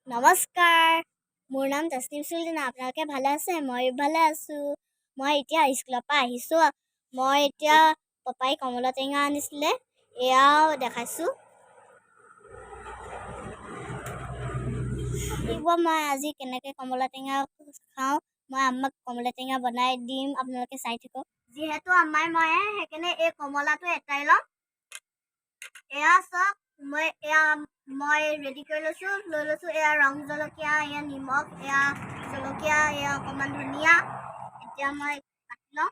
নমস্কাৰ, মোৰ নাম তাছনিম sultana। আপোনালোকে ভালে আছে? মই ভালে আছোঁ। মই এতিয়া স্কুলৰ পৰা আহিছোঁ। মই এতিয়া পাপাই কমলা টেঙা আনিছিলে, এয়াও দেখাইছোঁ। মই আজি কেনেকৈ কমলা টেঙা খাওঁ, মই আমাক কমলা টেঙা বনাই দিম, আপোনালোকে চাই থাকক। যিহেতু আমাই ময়ে সেইকাৰণে এই কমলাটো এটাই ল'ম। এয়া চাওক, মই ৰেডি কৰি লৈ লৈছোঁ। এয়া ৰং জলকীয়া, এয়া নিমখ, এয়া জলকীয়া, এয়া অকণমান ধনিয়া। এতিয়া মই কাটি লওঁ।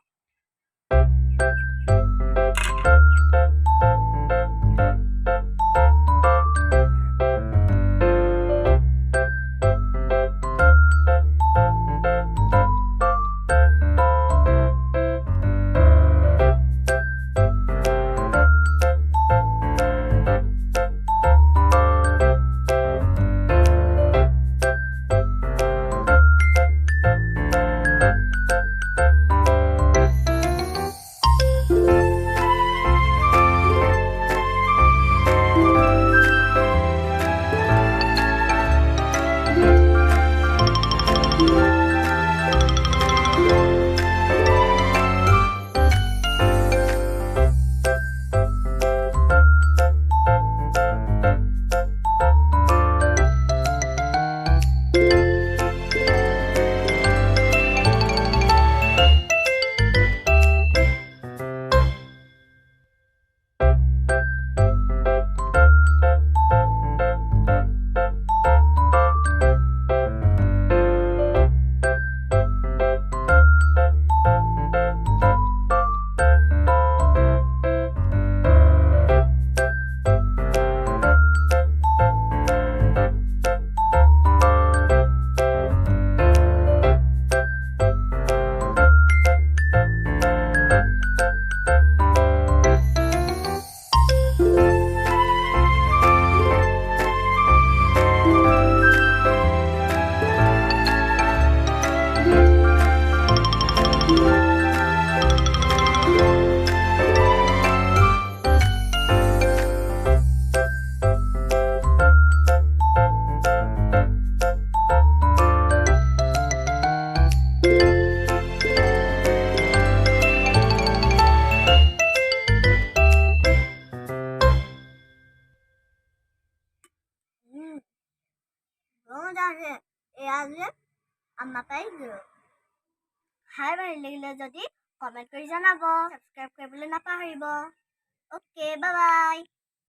এয়া যে আমাৰ পাই খাই ভাল লাগিলে যদি কমেণ্ট কৰি জনাব, ছাবস্ক্ৰাইব কৰিবলৈ নাপাহৰিব। Okay, bye bye.